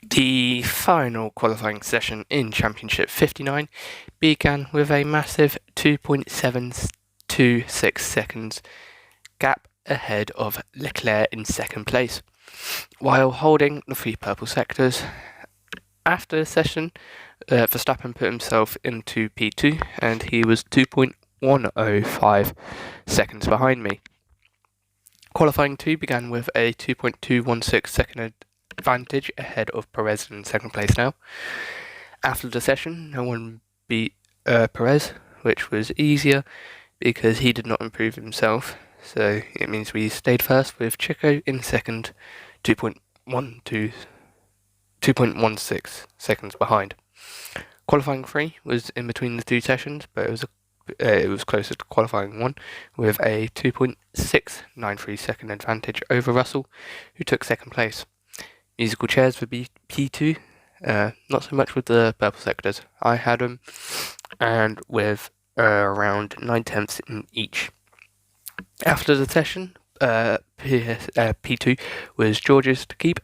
The final qualifying session in Championship 59 began with a massive 2.726 seconds gap ahead of Leclerc in second place, while holding the 3 purple sectors. After the session, Verstappen put himself into P2 and he was 2.105 seconds behind me. Qualifying 2 began with a 2.216 second advantage ahead of Perez in second place now. After the session, no one beat Perez, which was easier because he did not improve himself, so it means we stayed first with Chico in second, 2.16 seconds behind. Qualifying 3 was in between the 2 sessions, but it was closer to qualifying 1 with a 2.693 second advantage over Russell, who took second place. Musical chairs for P2, not so much with the purple sectors. I had them, and with around 9/10 in each. After the session, P2 was George's to keep,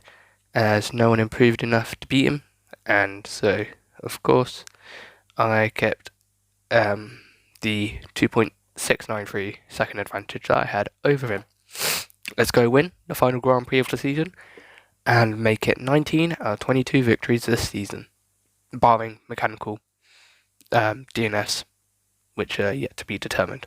as no one improved enough to beat him, and so, of course, I kept the 2.693 second advantage that I had over him. Let's go win the final Grand Prix of the season and make it 19 out of 22 victories this season, barring mechanical DNS, which are yet to be determined.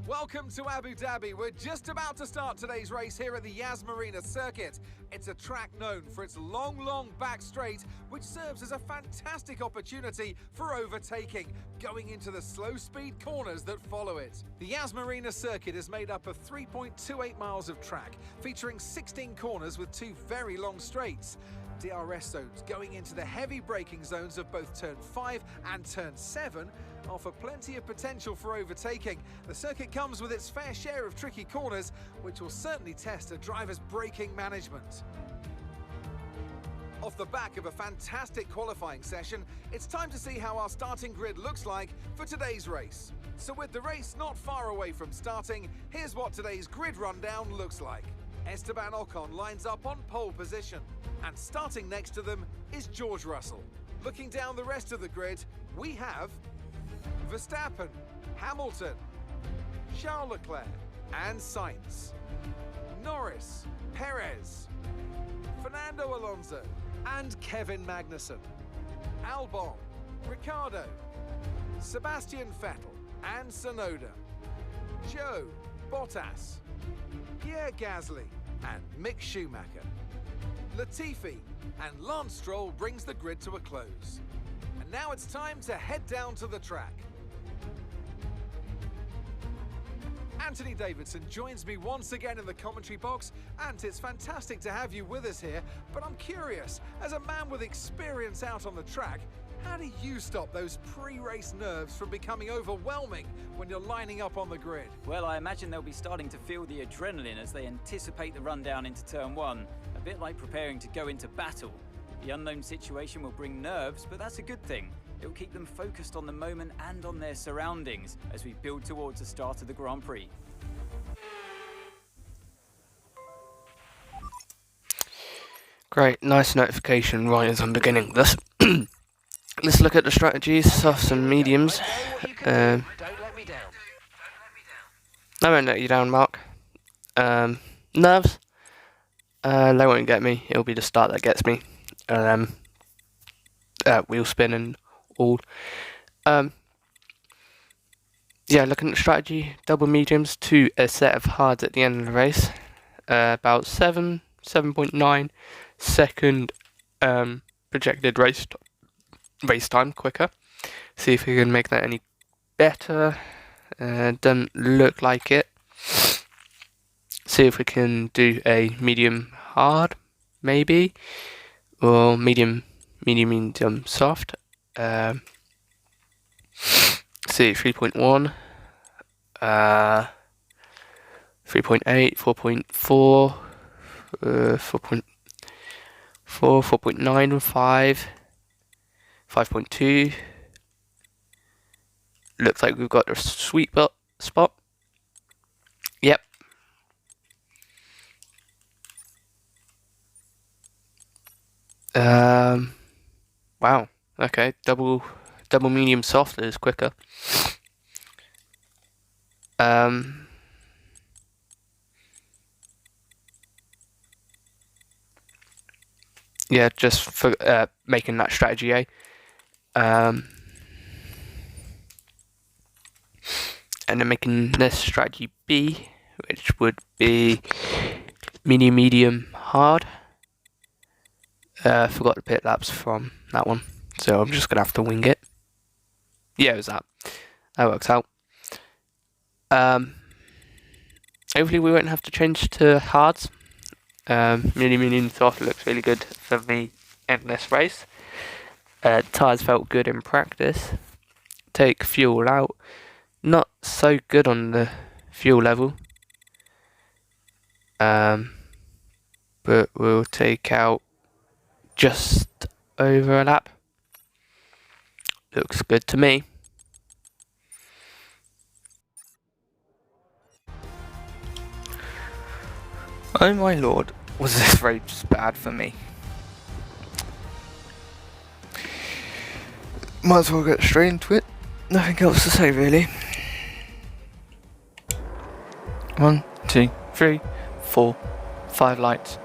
Welcome to Abu Dhabi. We're just about to start today's race here at the Yas Marina circuit. It's a track known for its long back straight, which serves as a fantastic opportunity for overtaking, going into the slow speed corners that follow it. The Yas Marina circuit is made up of 3.28 miles of track, featuring 16 corners with 2 very long straights. DRS zones going into the heavy braking zones of both turn 5 and turn 7 offer plenty of potential for overtaking. The circuit comes with its fair share of tricky corners, which will certainly test a driver's braking management. Off the back of a fantastic qualifying session, it's time to see how our starting grid looks like for today's race. So with the race not far away from starting, here's what today's grid rundown looks like. Esteban Ocon lines up on pole position, and starting next to them is George Russell. Looking down the rest of the grid, we have Verstappen, Hamilton, Charles Leclerc and Sainz, Norris, Perez, Fernando Alonso and Kevin Magnussen, Albon, Ricciardo, Sebastian Vettel and Tsunoda, Joe, Bottas, Pierre Gasly and Mick Schumacher. Latifi and Lance Stroll brings the grid to a close. And now it's time to head down to the track. Anthony Davidson joins me once again in the commentary box, and it's fantastic to have you with us here, but I'm curious, as a man with experience out on the track, how do you stop those pre-race nerves from becoming overwhelming when you're lining up on the grid? Well, I imagine they'll be starting to feel the adrenaline as they anticipate the run down into turn 1, a bit like preparing to go into battle. The unknown situation will bring nerves, but that's a good thing. It will keep them focused on the moment and on their surroundings as we build towards the start of the Grand Prix. Great, nice notification right as I'm beginning this. Let's look at the strategies, softs and mediums. I won't let you down, Mark. Nerves? They won't get me. It'll be the start that gets me. Wheel spin and all. Yeah, looking at the strategy, double mediums to a set of hards at the end of the race. About 7.9 second projected race time quicker. See if we can make that any better. Doesn't look like it. See if we can do a medium hard, maybe, or medium soft. See 3.1, 3.8, 4.4, 4.4, 4.9, 5, 5.2. Looks like we've got a sweet spot. Yep. Wow. Okay. Double medium soft is quicker. Yeah, just for making that strategy A. And then making this strategy B, which would be medium, hard. Forgot the pit laps from that one, so I'm just gonna have to wing it. Yeah, it was that. That works out. Hopefully we won't have to change to hards. Medium soft looks really good for me in this race. Tyres felt good in practice. Take fuel out. Not so good on the fuel level. But we'll take out just over a lap. Looks good to me. Oh my lord, was this race bad for me? Might as well get straight into it. Nothing else to say really. 1, 2, 3, 4, 5 lights.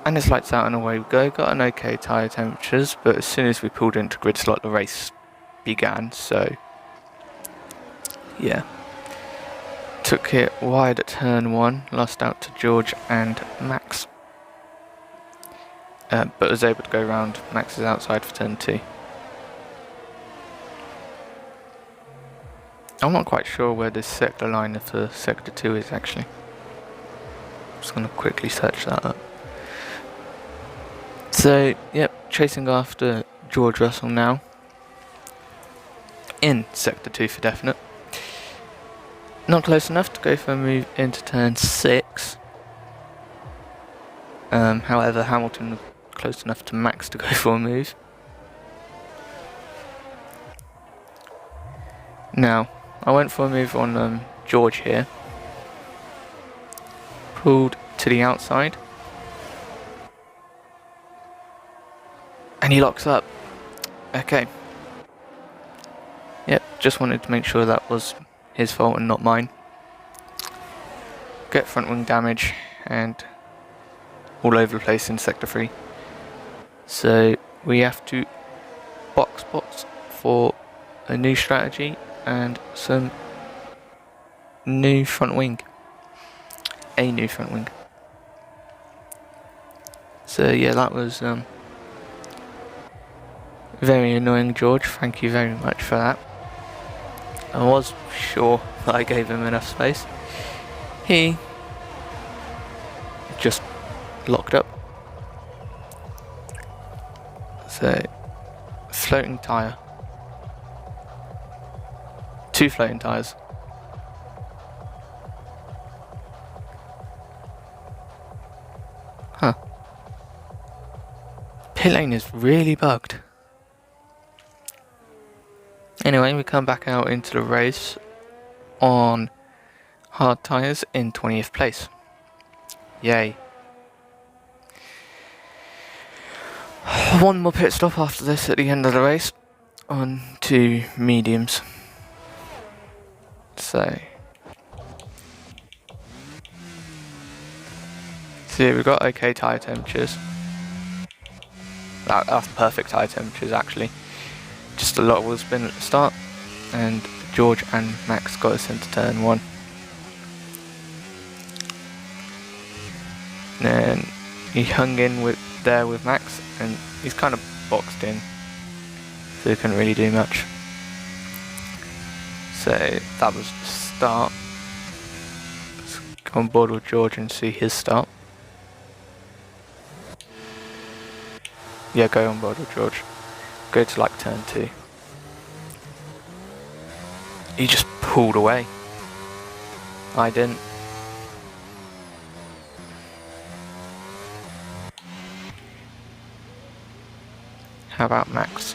And it's lights out and away we go. Got an okay tyre temperatures, but as soon as we pulled into grid slot the race began, so yeah. Took it wide at turn 1, lost out to George and Max. But was able to go round Max's outside for turn 2. I'm not quite sure where this sector line for sector 2 is actually. I'm just going to quickly search that up. So, yep, chasing after George Russell now. In sector 2 for definite. Not close enough to go for a move into turn 6. However, Hamilton was close enough to Max to go for a move. Now, I went for a move on George here. Pulled to the outside. And he locks up. Okay. Yep, just wanted to make sure that was his fault and not mine. Get front wing damage and all over the place in sector 3. So we have to box for a new strategy and some new front wing. A new front wing. So yeah, that was very annoying, George. Thank you very much for that. I was sure that I gave him enough space. He just locked up. So, floating tyre. 2 floating tyres. Huh. Pit lane is really bugged. Anyway, we come back out into the race on hard tyres in 20th place. Yay. One more pit stop after this at the end of the race on 2 mediums. So yeah, we've got okay tyre temperatures. That's perfect tyre temperatures actually. Just a lot of wheel spin at the start, and George and Max got us into turn 1. Then he hung in with Max, and he's kind of boxed in, so he couldn't really do much. So that was the start. Let's go on board with George and see his start. Yeah, go on board with George. Go to like turn 2. He just pulled away. I didn't. How about Max?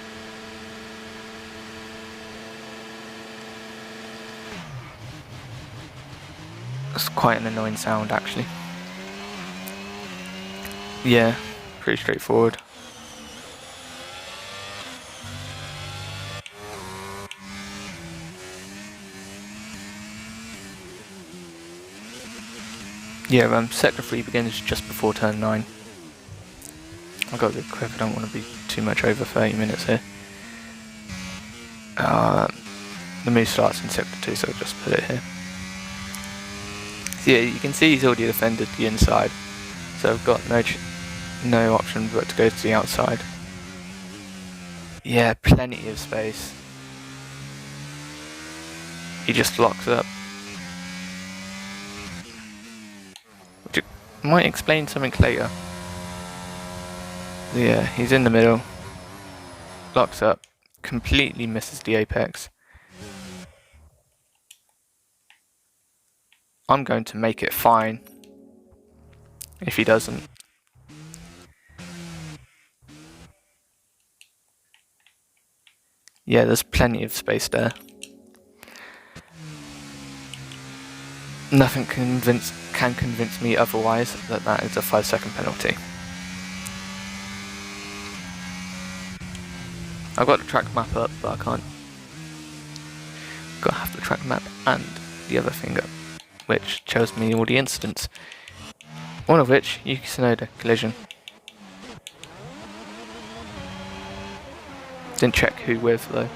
That's quite an annoying sound actually. Yeah, pretty straightforward. Yeah, sector 3 begins just before turn 9. I've got to be quick, I don't want to be too much over 30 minutes here. The move starts in sector 2, so I'll just put it here. So yeah, you can see he's already defended the inside, so I've got no option but to go to the outside. Yeah, plenty of space. He just locks up. Which might explain something later. Yeah, he's in the middle. Locks up. Completely misses the apex. I'm going to make it fine if he doesn't. Yeah, there's plenty of space there. Nothing can convince me otherwise that is a 5-second penalty. I've got the track map up, but I can't. Got to have the track map and the other thing up, which shows me all the incidents. One of which, Yuki Tsunoda collision. Didn't check who with though.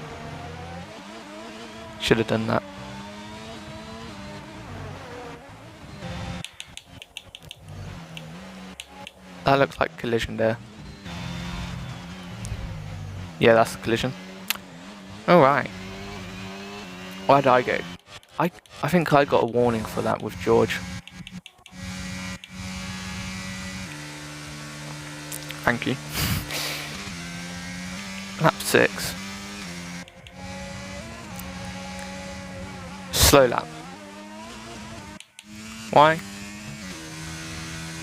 Should have done that. That looks like collision there. Yeah, that's a collision. Alright. Why did I get... I think I got a warning for that with George. Thank you. Lap 6. Slow lap. Why?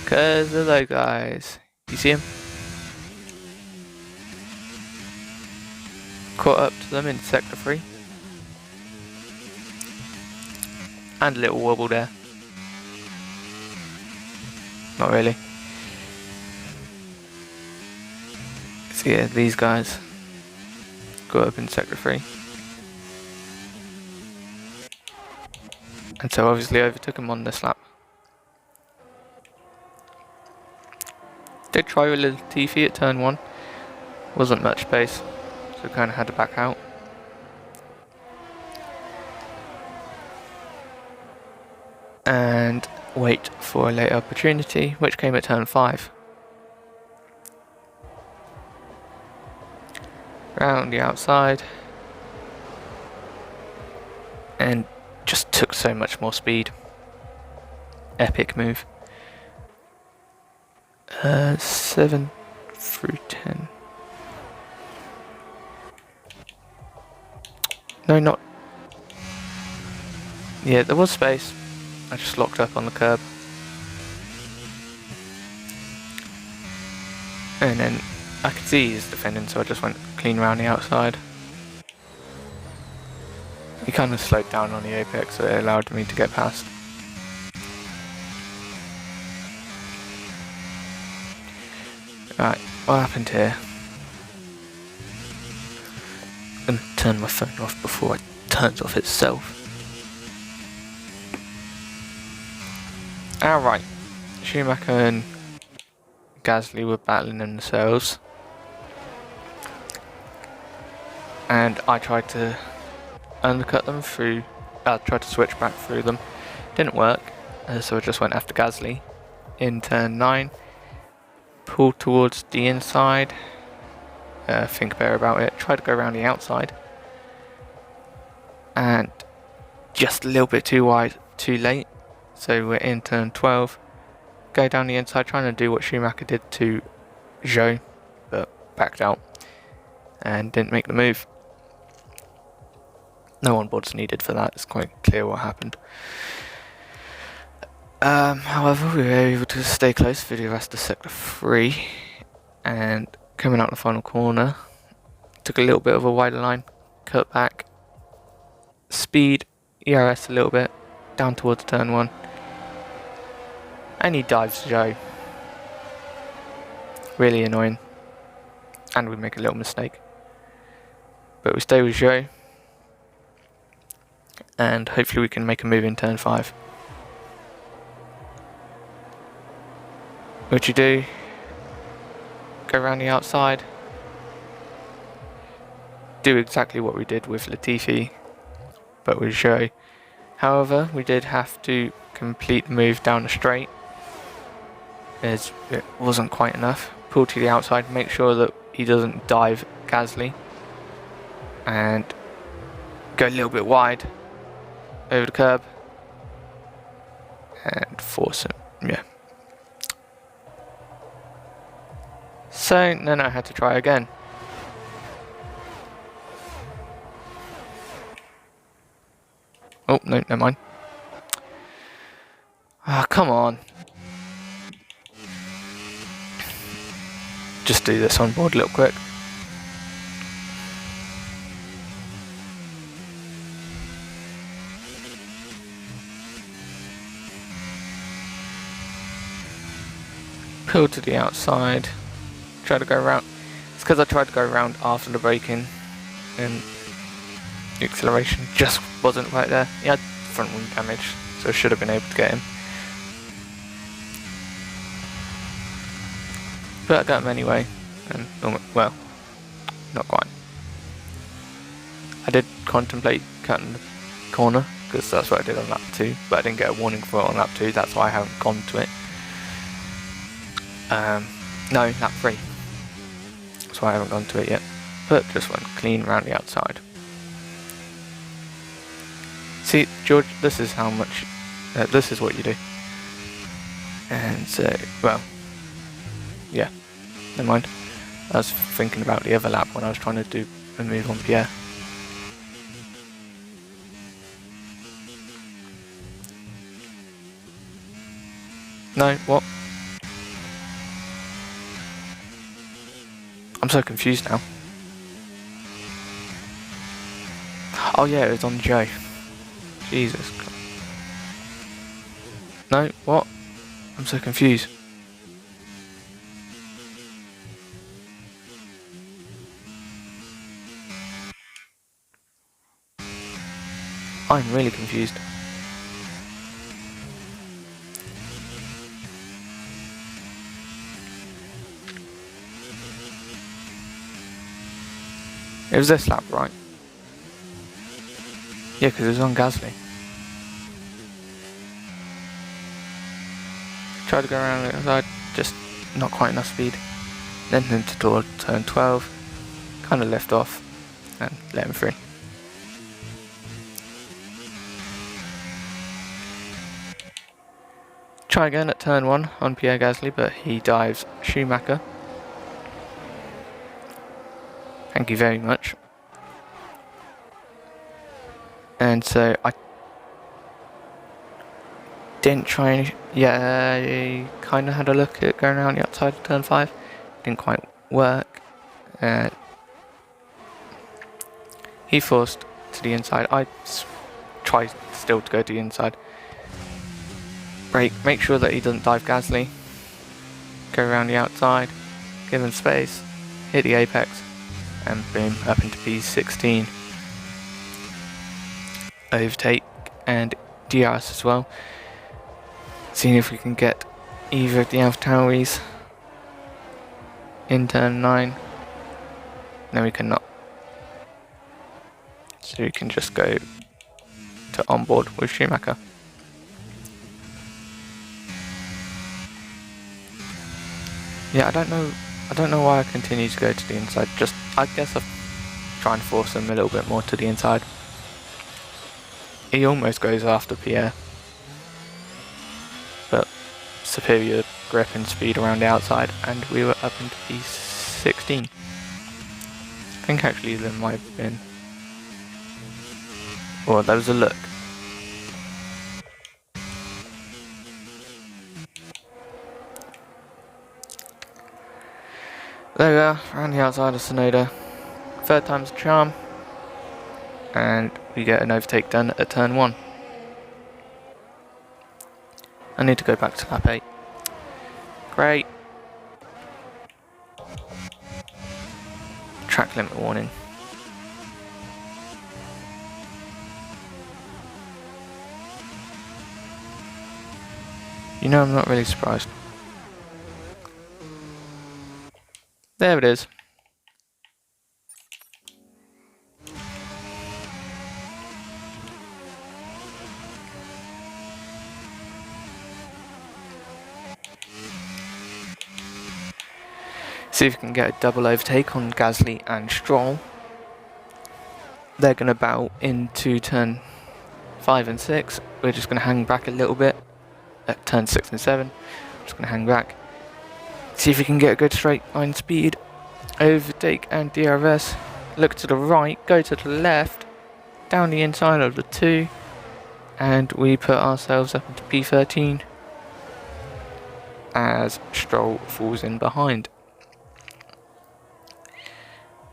Because of those guys. You see him? Caught up to them in sector 3. And a little wobble there. Not really. So yeah, these guys got up in sector 3. And so obviously overtook him on this lap. Did try a little teethy at turn 1. Wasn't much pace, so kind of had to back out. And wait for a later opportunity, which came at turn 5. Round the outside. And just took so much more speed. Epic move. 7 through 10. No, not... Yeah, there was space. I just locked up on the curb. And then I could see he's defending, so I just went clean around the outside. He kind of slowed down on the apex, so it allowed me to get past. Right, what happened here? I'm gonna turn my phone off before it turns off itself. Alright, Schumacher and Gasly were battling themselves. And I tried to undercut them through, tried to switch back through them. Didn't work, so I just went after Gasly in turn 9. Pulled towards the inside. Think better about it. Tried to go around the outside. And just a little bit too wide, too late. So we're in turn 12. Go down the inside, trying to do what Schumacher did to Zhou, but backed out and didn't make the move. No on-boards needed for that, it's quite clear what happened. However, we were able to stay close for the rest of sector 3, and coming out the final corner, took a little bit of a wider line, cut back, speed, ERS a little bit, down towards turn 1, and he dives Zhou. Really annoying. And we make a little mistake. But we stay with Joe. And hopefully we can make a move in turn 5. What you do? Go around the outside. Do exactly what we did with Latifi, but with Joe. However, we did have to complete the move down the straight, as it wasn't quite enough. Pull to the outside, make sure that he doesn't dive Gasly, and go a little bit wide over the curb and force him. Yeah. So then I had to try again. Oh, no, never mind. Ah, come on. Just do this on board a little quick. Pull to the outside. Try to go around. It's because I tried to go around after the braking, and the acceleration just wasn't right there. He had front wing damage, so I should have been able to get him. But I got him anyway, and well, not quite. I did contemplate cutting the corner, because that's what I did on lap 2, but I didn't get a warning for it on lap 2, that's why I haven't gone to it. No, lap 3. That's why I haven't gone to it yet. But just went clean around the outside. See, George, this is how much, this is what you do. And so, well, yeah, never mind. I was thinking about the other lap when I was trying to do a move on Pierre. No, what? I'm so confused now. Oh yeah, it was on Joe. Jesus Christ. No, what? I'm so confused. I'm really confused. It was this lap, right? Yeah, because it was on Gasly. Tried to go around the outside, just not quite enough speed. Then into toward turn 12, kind of left off and let him free. Try again at turn 1 on Pierre Gasly, but he dives Schumacher. Thank you very much. And so I didn't try any, yeah, I kind of had a look at going around the outside of turn 5. Didn't quite work. He forced to the inside. I tried still to go to the inside. Brake, make sure that he doesn't dive Gasly. Go around the outside, give him space, hit the apex, and boom, up into P16. Overtake and DRS as well. Seeing if we can get either of the AlphaTauris in turn 9. No, we cannot. So we can just go to onboard with Schumacher. Yeah, I don't know why I continue to go to the inside. Just, I guess I'll try and force him a little bit more to the inside. He almost goes after Pierre, but superior grip and speed around the outside, and we were up into P16. I think actually there might have been, well, there was a look. There we are, around the outside of Sonoda. Third time's a charm. And we get an overtake done at turn 1. I need to go back to lap 8. Great. track limit warning. You know, I'm not really surprised. There it is. See if we can get a double overtake on Gasly and Stroll. They're going to battle into turn 5 and 6. We're just going to hang back a little bit at turn 6 and 7. Just going to hang back. See if we can get a good straight line speed. Overtake and DRS. Look to the right, go to the left, down the inside of the 2, and we put ourselves up into P13 as Stroll falls in behind.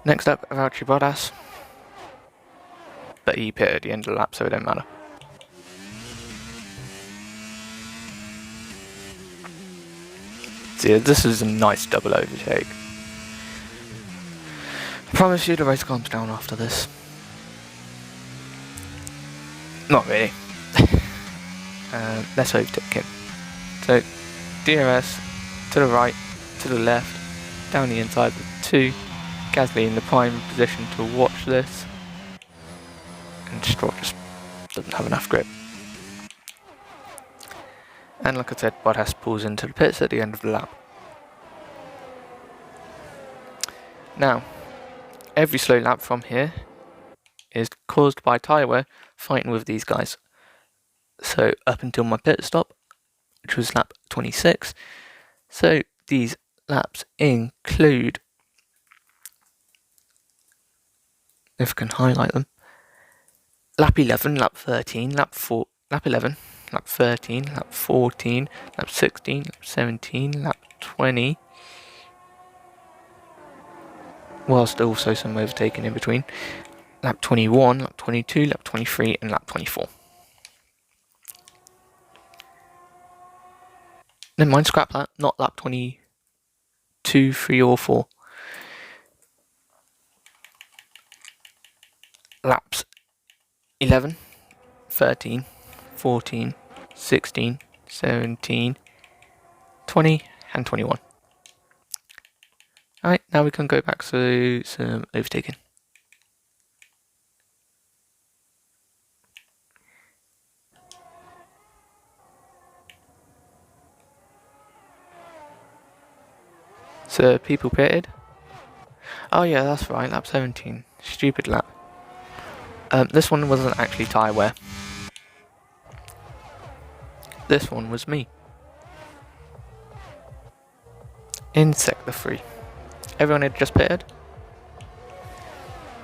Next up, Valtteri Bottas, but he pitted at the end of the lap, so it don't matter. See, this is a nice double overtake. I promise you the race calms down after this. Not really. Let's overtake him. So, DRS to the right, to the left, down the inside of the 2. Gasly in the prime position to watch this, and Stroll just doesn't have enough grip. And like I said, Bottas pulls into the pits at the end of the lap. Now, every slow lap from here is caused by tyre wear fighting with these guys. So up until my pit stop, which was lap 26, so these laps include, if I can highlight them, lap 11, lap 13, lap 11, lap 13, lap 14, lap 16, lap 17, lap 20, whilst also some overtaking in between, lap 21, lap 22, lap 23 and lap 24. Never mind, scrap that, not lap 22, 3 or 4. Laps 11, 13, 14, 16, 17, 20 and 21. Alright, now we can go back to some overtaking. So people pitted. Oh yeah, that's right, lap 17. Stupid lap. This one wasn't actually tyre wear. This one was me. In sector 3. Everyone had just pitted.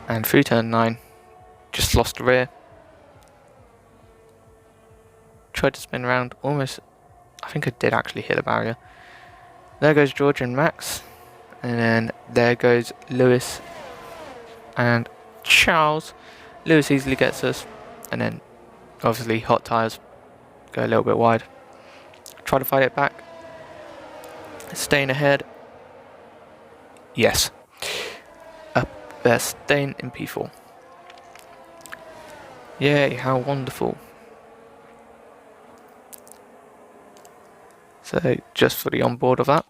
And through turn 9, just lost the rear. Tried to spin around, almost, I think I did actually hit the barrier. There goes George and Max. And then there goes Lewis and Charles. Lewis easily gets us, and then obviously hot tyres go a little bit wide. Try to fight it back. Staying ahead. Yes. Up there, staying in P4. Yay, how wonderful. So just for the onboard of that.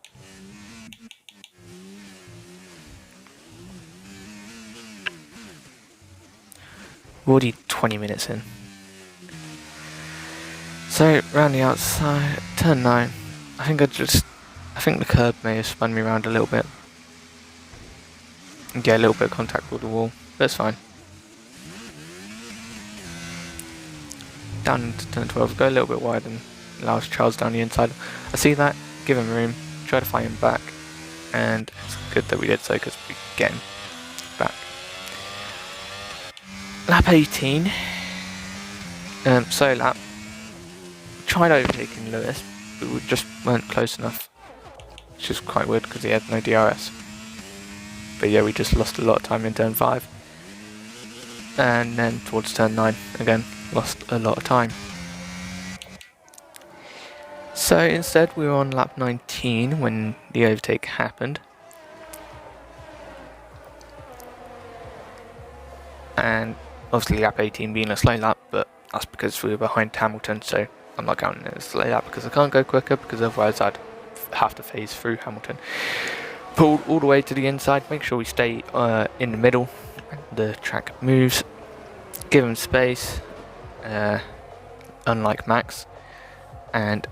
We're already 20 minutes in. So round the outside, turn 9. I think the curb may have spun me around a little bit. And get a little bit of contact with the wall, but it's fine. Down into turn 12, go a little bit wide and allows Charles down the inside. I see that, give him room, try to fight him back, and it's good that we did so because we get him back. Lap 18, solo lap, tried overtaking Lewis, but we just weren't close enough, which is quite weird because he had no DRS. But yeah, we just lost a lot of time in turn 5, and then towards turn 9, again, lost a lot of time. So instead we were on lap 19 when the overtake happened. and obviously lap 18 being a slow lap, but that's because we were behind Hamilton, so I'm not counting it as a slow lap because I can't go quicker, because otherwise I'd have to phase through Hamilton. Pulled all the way to the inside, make sure we stay in the middle, the track moves, give him space, unlike Max, and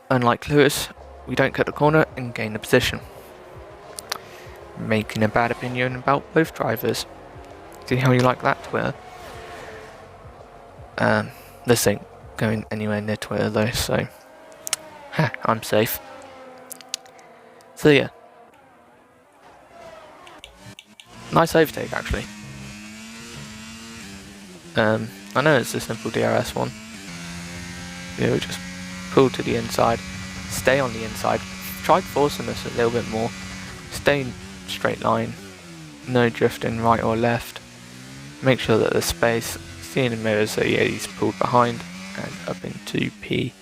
unlike Lewis, we don't cut the corner and gain the position, making a bad opinion about both drivers. See how you like that, Twitter? This ain't going anywhere near Twitter though, so I'm safe. So yeah, nice overtake actually. I know it's a simple DRS one. We just pull to the inside, stay on the inside, try forcing us a little bit more, stay in straight line, no drifting right or left, make sure that there's space, see in the mirror, so yeah, he's pulled behind and up into P3.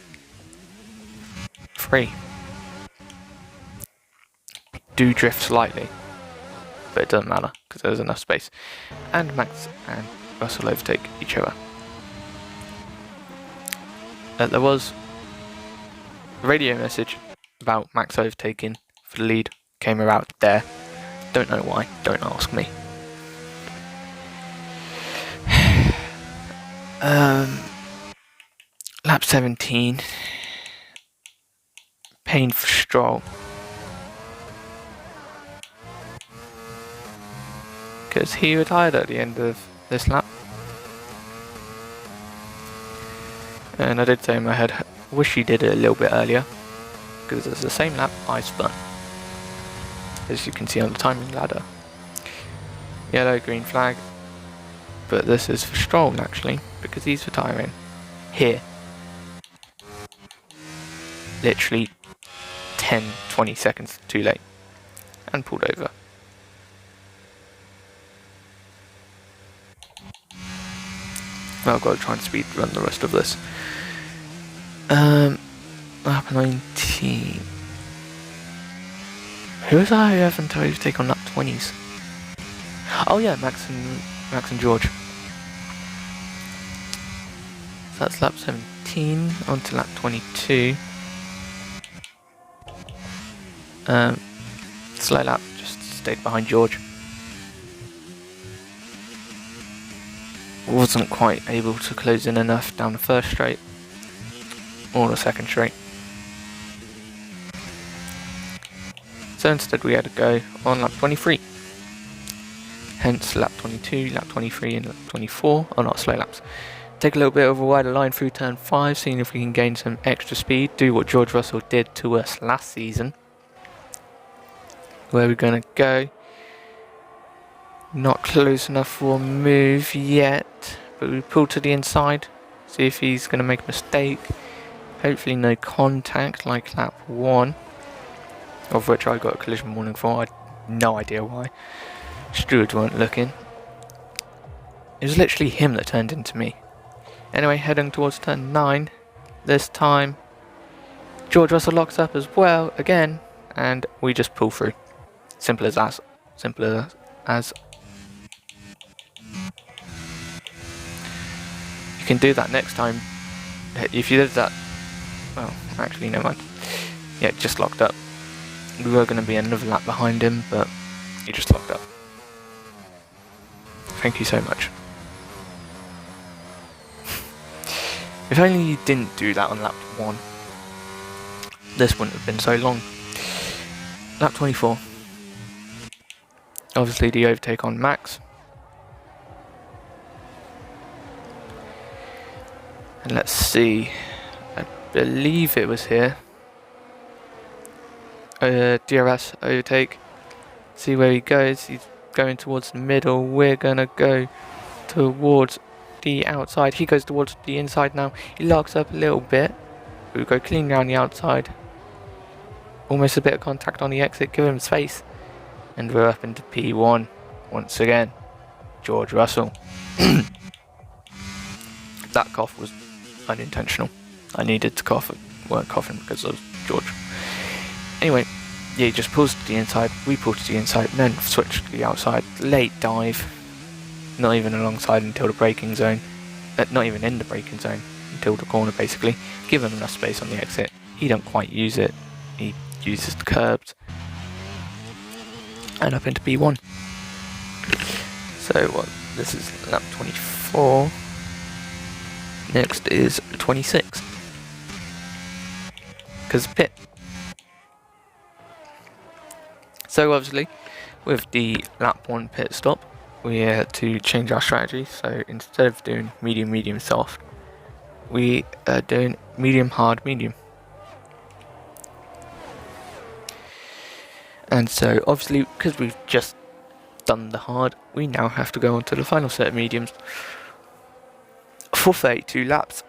Do drift slightly, but it doesn't matter because there's enough space, and Max and Russell overtake each other. There was a radio message about Max overtaking for the lead, came about there. Don't know why, don't ask me. Lap 17, pain for Stroll, because he retired at the end of this lap. And I did say in my head, wish he did it a little bit earlier, because it's the same lap I spun, as you can see on the timing ladder. Yellow, green flag, but this is for Stroll actually, because he's retiring here. Literally 10-20 seconds too late, and pulled over. Well, I've got to try and speed run the rest of this. Lap 19. Who was I having to overtake on lap 20s? Oh yeah, Max and George. So that's lap 17, on to lap 22. Slow lap, just stayed behind George. Wasn't quite able to close in enough down the first straight or the second straight, so instead we had to go on lap 23, hence lap 22, lap 23 and lap 24 are not slow laps. Take a little bit of a wider line through turn 5, seeing if we can gain some extra speed, do what George Russell did to us last season. Where we're going to go, not close enough for a move yet, but we pull to the inside, see if he's going to make a mistake. Hopefully no contact like lap 1, of which I got a collision warning for. I had no idea why. Stewards weren't looking. It was literally him that turned into me. Anyway, heading towards turn 9. This time George Russell locks up as well again, and we just pull through. Simple as that. Simple as. You can do that next time. If you did that, well, actually, never mind. Yeah, just locked up. We were going to be another lap behind him, but he just locked up. Thank you so much. If only you didn't do that on lap 1, this wouldn't have been so long. Lap 24. Obviously the overtake on Max. And let's see, I believe it was here. DRS overtake. See where he goes. He's going towards the middle. We're gonna go towards the outside. He goes towards the inside now. He locks up a little bit. We go clean down the outside. Almost a bit of contact on the exit. Give him space. And we're up into P1 once again. George Russell. That cough was unintentional. I needed to cough. Weren't coughing because of George. Anyway, yeah, he just pulls to the inside. We pull to the inside, and then switch to the outside. Late dive. not even alongside until the braking zone, not even in the braking zone until the corner basically. Give him enough space on the exit. He don't quite use it. He uses the curbs. And up into P1. So what? This is lap 24. Next is 26. Because pit. So obviously, with the lap 1 pit stop, we had to change our strategy. So instead of doing medium, medium, soft, we are doing medium, hard, medium. And so obviously, because we've just done the hard, we now have to go on to the final set of mediums for 32 laps.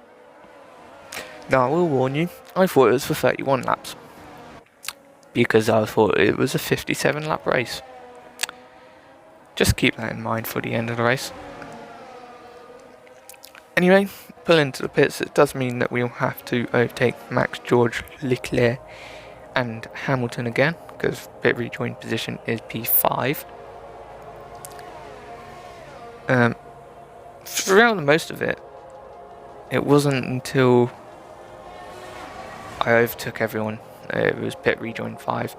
Now I will warn you, I thought it was for 31 laps, because I thought it was a 57 lap race. Just keep that in mind for the end of the race. Anyway, pull into the pits. It does mean that we'll have to overtake Max, George, Leclerc and Hamilton again, because pit rejoin position is P5. Throughout the most of it, it wasn't until I overtook everyone. It was pit rejoin 5.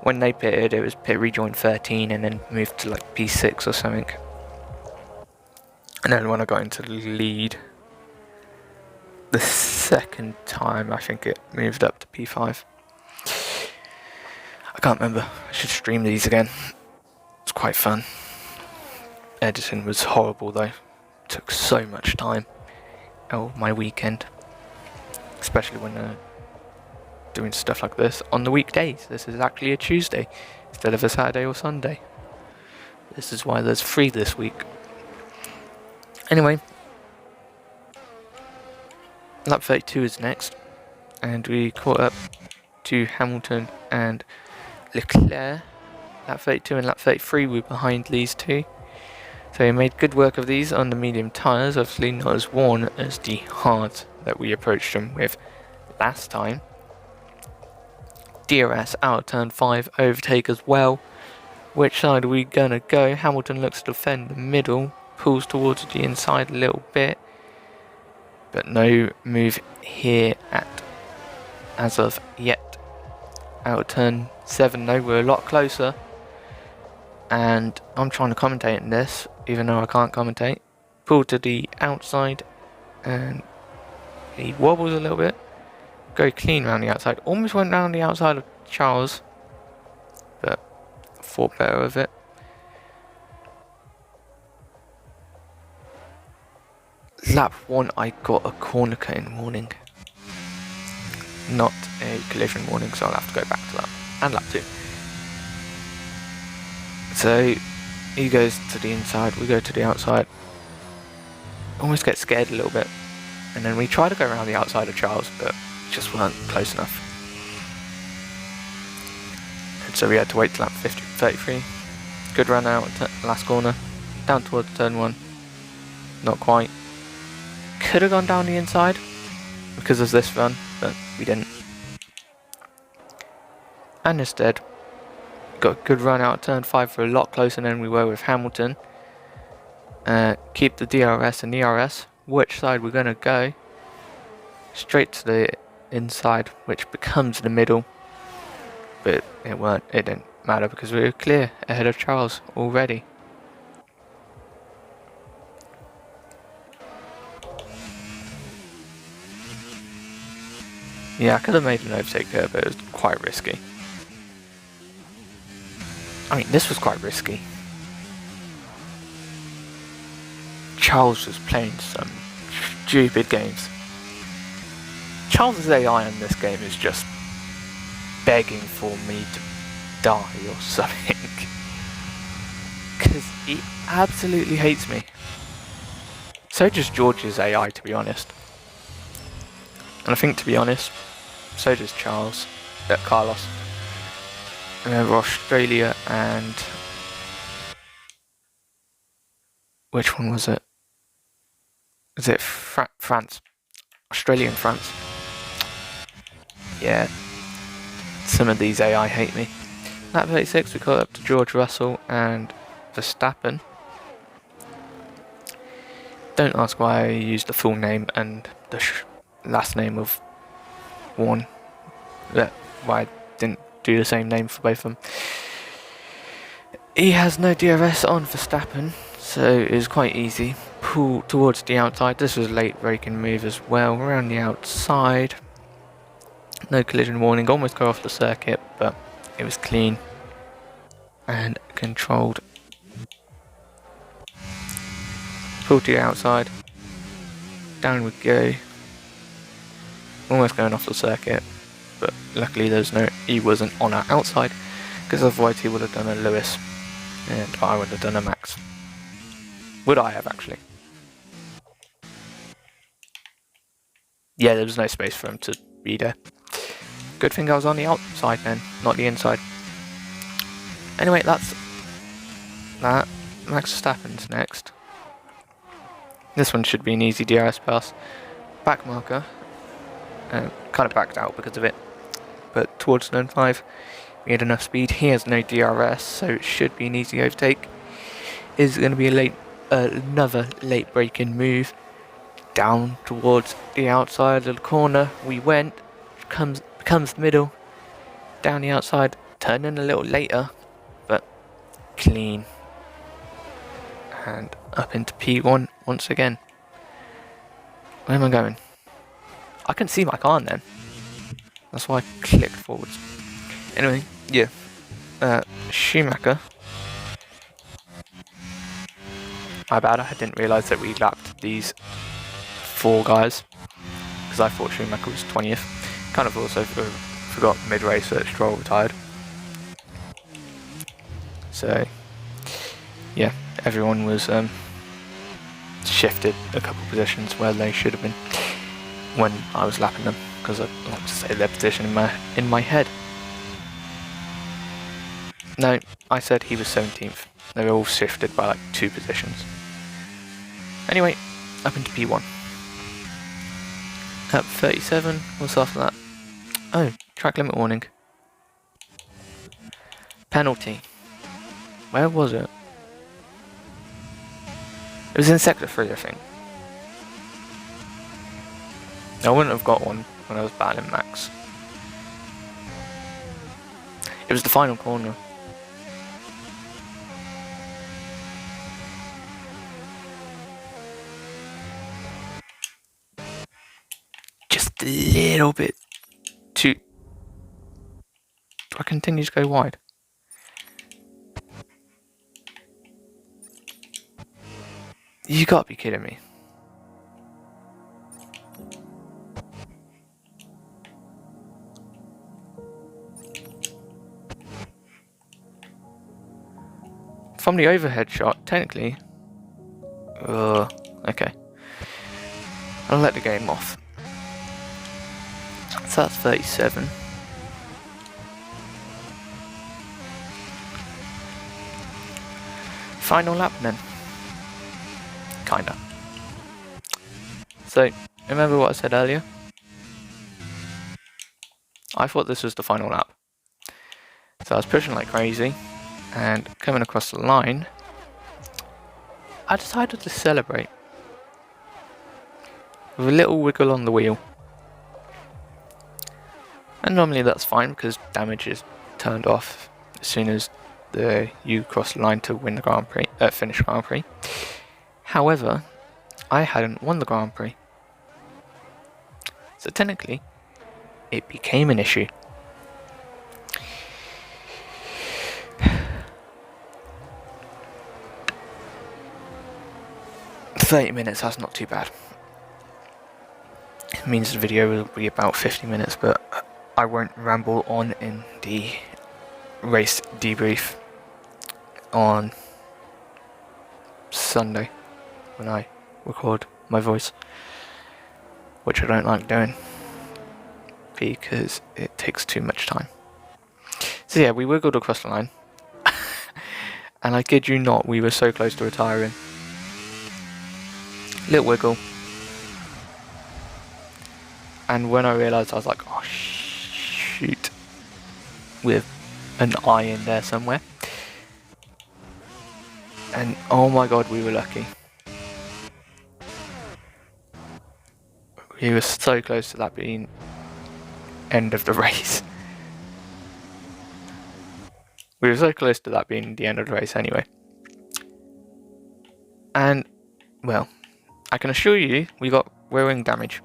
When they pitted, it was pit rejoin 13 and then moved to like P6 or something. And then when I got into the lead, the second time, I think it moved up to P5. I can't remember. I should stream these again. It's quite fun. Editing was horrible though. Took so much time. Oh, my weekend. Especially when doing stuff like this on the weekdays. This is actually a Tuesday instead of a Saturday or Sunday. This is why there's 3 this week. Anyway, lap 32 is next, and we caught up to Hamilton and Leclerc. Lap 32 and lap 33 were behind these two. So we made good work of these on the medium tyres, obviously not as worn as the hards that we approached them with last time. DRS out of turn 5, overtake as well. Which side are we gonna go? Hamilton looks to defend the middle, pulls towards the inside a little bit, but no move here as of yet. Out of turn 7 though, we're a lot closer. And I'm trying to commentate in this, even though I can't commentate. Pull to the outside, and he wobbles a little bit. Go clean around the outside. Almost went round the outside of Charles, but thought better of it. Lap 1, I got a corner cutting warning, not a collision warning, so I'll have to go back to that. And lap 2. So he goes to the inside, we go to the outside. Almost get scared a little bit, and then we try to go around the outside of Charles, but just weren't close enough. And so we had to wait till lap 33. Good run out at last corner, down towards turn 1. Not quite. Could have gone down the inside because of this run, but we didn't. And instead, got a good run out at turn 5 for a lot closer than we were with Hamilton. Keep the DRS and ERS. Which side we're going to go? Straight to the inside, which becomes the middle. But it didn't matter because we were clear ahead of Charles already. Yeah, I could have made an overtake there, but it was quite risky. I mean, this was quite risky. Charles was playing some stupid games. Charles' AI in this game is just begging for me to die or something. Because he absolutely hates me. So does George's AI, to be honest. And I think, to be honest, so does Carlos. Remember Australia and... which one was it? Was it France? Australia and France. Yeah. Some of these AI hate me. Lap 36, we caught up to George Russell and Verstappen. Don't ask why I used the full name and the last name of one. Why I didn't do the same name for both of them. He has no DRS on Verstappen, so it was quite easy. Pull towards the outside. This was a late braking move as well, around the outside. No collision warning, almost got off the circuit, but it was clean and controlled. Pull to the outside. Down we go. Almost going off the circuit, but luckily he wasn't on our outside, because otherwise he would have done a Lewis and I would have done a Max. Would I have actually? Yeah, there was no space for him to be there. Good thing I was on the outside then, not the inside. Anyway, that's that. Max Verstappen's next. This one should be an easy DRS pass. Back marker. Kind of backed out because of it. But towards turn 5, we had enough speed. He has no DRS, so it should be an easy overtake. Is going to be another late braking move. Down towards the outside of the corner. We went. Becomes the middle. Down the outside. Turn in a little later. But clean. And up into P1 once again. Where am I going? I can see my car then. That's why I clicked forwards. Anyway, yeah. Schumacher. My bad, I didn't realise that we lapped these 4 guys. Because I thought Schumacher was 20th. Kind of also forgot mid-race that Stroll retired. So, yeah, everyone was shifted a couple positions where they should have been when I was lapping them, because I like to say their position in my head. No, I said he was 17th. They were all shifted by like 2 positions. Anyway, up into P1. Up 37, what's after that? Oh, track limit warning. Penalty. Where was it? It was in sector 3, I think. I wouldn't have got one when I was battling Max. It was the final corner. Just a little bit too... Do I continue to go wide? You gotta be kidding me. From the overhead shot, technically... okay. I'll let the game off. So that's 37. Final lap then. Kinda. So, remember what I said earlier? I thought this was the final lap. So I was pushing like crazy, and coming across the line, I decided to celebrate. With a little wiggle on the wheel. And normally that's fine because damage is turned off as soon as you cross the line to win the Grand Prix, finish Grand Prix. However, I hadn't won the Grand Prix. So technically, it became an issue. $30 minutes, that's not too bad. It means the video will be about 50 minutes, but I won't ramble on in the race debrief on Sunday when I record my voice, which I don't like doing because it takes too much time. So yeah, we wiggled across the line and I kid you not, we were so close to retiring. Little wiggle, and when I realised, I was like, oh shoot, with an eye in there somewhere. And oh my god, we were lucky. We were so close to that being end of the race. We were so close to that being the end of the race anyway. And, well, I can assure you we got rear wing damage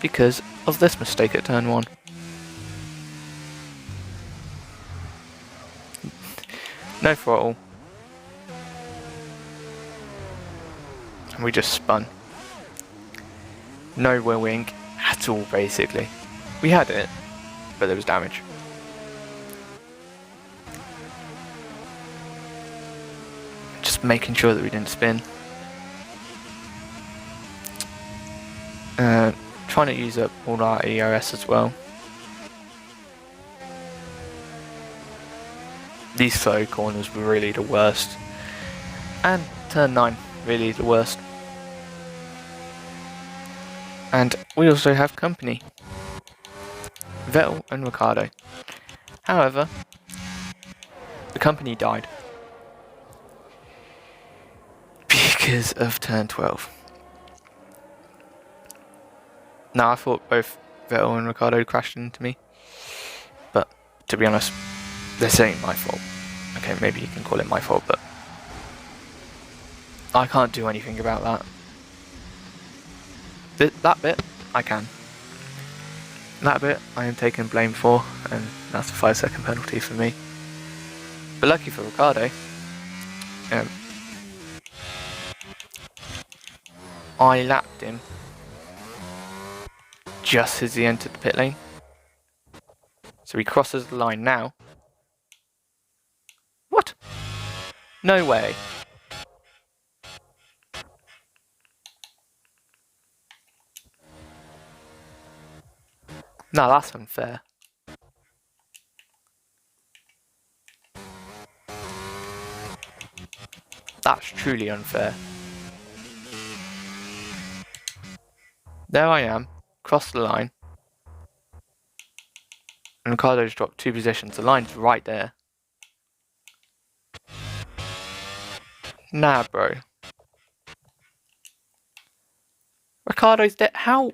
because of this mistake at turn 1. No throttle. And we just spun. No rear wing at all, basically. We had it, but there was damage. Just making sure that we didn't spin. Trying to use up all our ERS as well. These slow corners were really the worst. And turn 9, really the worst. And we also have company. Vettel and Ricciardo. However, the company died. Because of turn 12. Now, I thought both Vettel and Ricciardo crashed into me, but to be honest, this ain't my fault. Okay, maybe you can call it my fault, but I can't do anything about that. That bit, I can. That bit, I am taking blame for, and that's a 5-second penalty for me. But lucky for Ricciardo, I lapped him just as he entered the pit lane. So he crosses the line now. What? No way. No, that's unfair. That's truly unfair. There I am, crossed the line. And Ricciardo's dropped 2 positions. The line's right there. Nah, bro. Ricciardo's dead. How?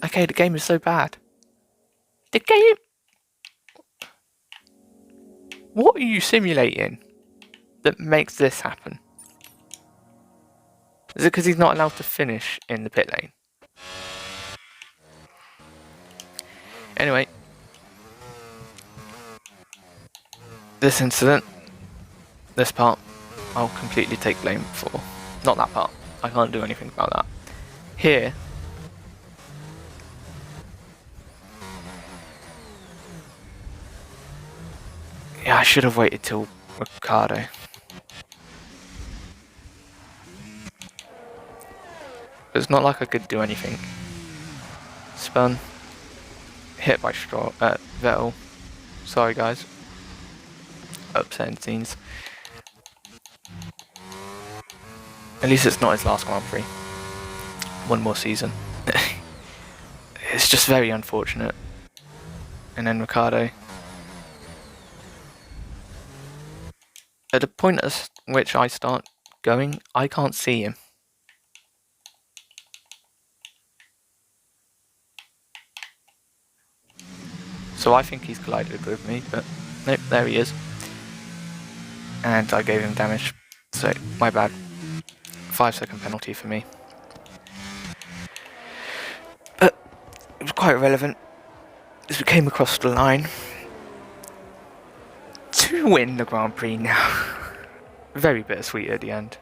Okay, the game is so bad. The game... What are you simulating that makes this happen? Is it because he's not allowed to finish in the pit lane? Anyway. This incident, this part, I'll completely take blame for. Not that part. I can't do anything about that. Here, yeah, I should have waited till Ricciardo. It's not like I could do anything. Spun. Hit by Vettel. Sorry, guys. Upsetting scenes. At least it's not his last Grand Prix. One more season. It's just very unfortunate. And then Ricciardo. At the point at which I start going, I can't see him. So I think he's collided with me, but nope, there he is. And I gave him damage, so my bad. 5-second penalty for me. But it was quite relevant as we came across the line to win the Grand Prix now. Very bittersweet at the end.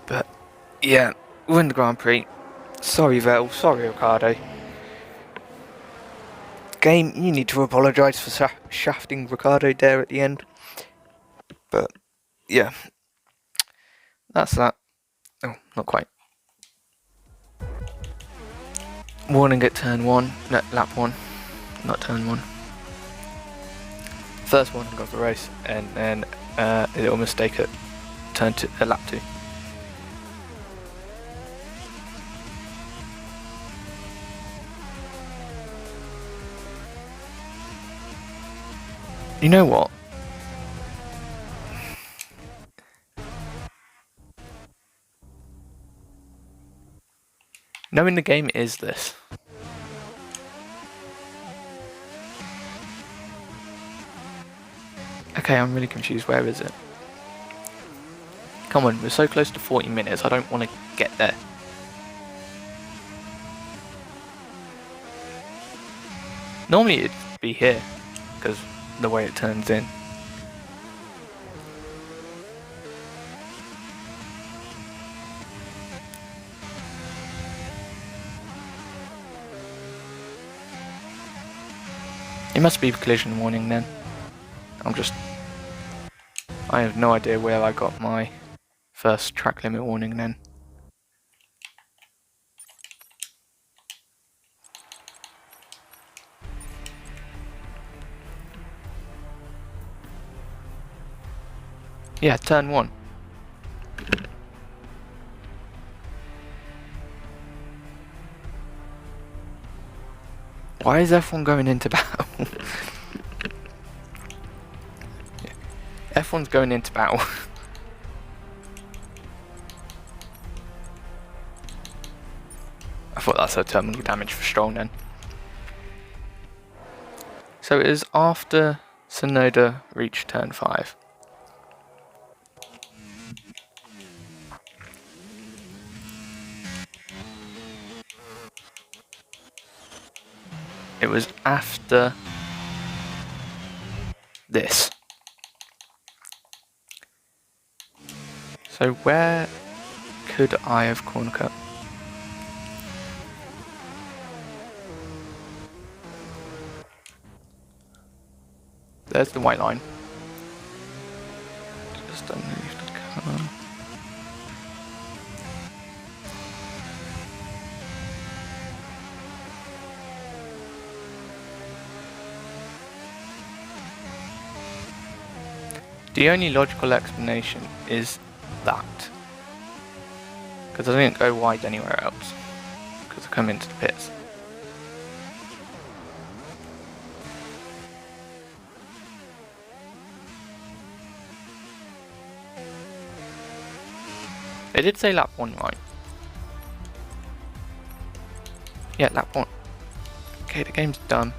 But yeah, win the Grand Prix. Sorry Vettel, sorry Ricciardo. Game, you need to apologise for shafting Ricciardo there at the end. But yeah, that's that. Oh, not quite. Warning at turn 1, no, lap 1, not turn 1. First warning of the race, and then a little mistake at turn 2, lap 2. You know what? Knowing the game is this. Okay, I'm really confused. Where is it? Come on, we're so close to 40 minutes. I don't want to get there. Normally it'd be here, because the way it turns in. It must be collision warning then. I have no idea where I got my first track limit warning then. Yeah, turn 1. Why is F1 going into battle? F1's going into battle. I thought that's a terminal damage for Stroll then. So it is after Tsunoda reached turn 5. It was after this. So where could I have corner cut? There's the white line. Just underneath the car. The only logical explanation is that. Because I didn't go wide anywhere else. Because I come into the pits. They did say lap 1, right? Yeah, lap 1. Okay, the game's done.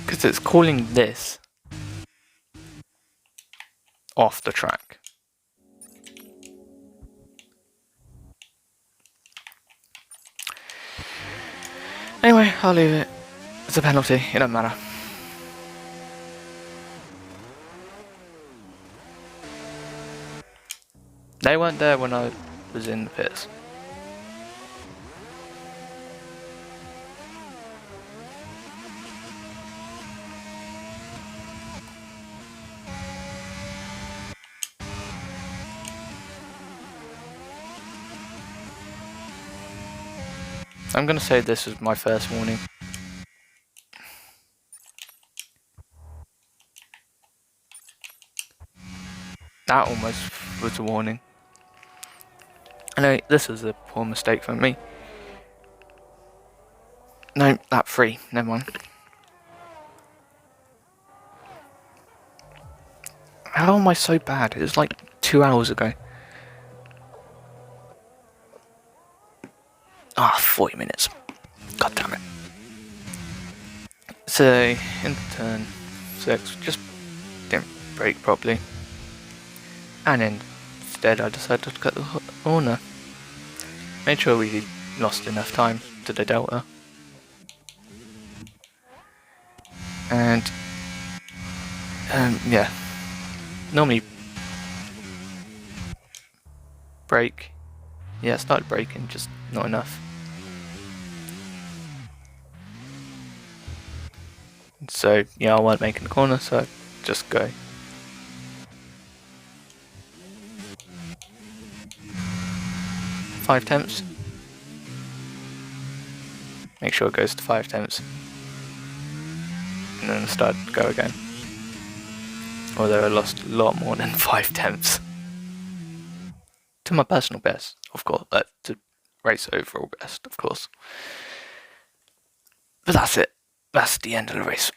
Because it's calling this off the track. Anyway, I'll leave it. It's a penalty, it don't matter. They weren't there when I was in the pits. I'm gonna say this was my first warning. That almost was a warning. I know this was a poor mistake from me. No, lap 3, never mind. How am I so bad? It was like 2 hours ago. Ah, 40 minutes. God damn it. So, into turn 6, just didn't brake properly. And instead I decided to cut the corner. Made sure we lost enough time to the delta. And, yeah. Normally, brake. Yeah, I started braking, just not enough. So, yeah, I wasn't making the corner, so I just go. Five tenths. Make sure it goes to 5 tenths. And then start to go again. Although I lost a lot more than 5 tenths. To my personal best, of course. To race overall best, of course. But that's it. That's the end of the race.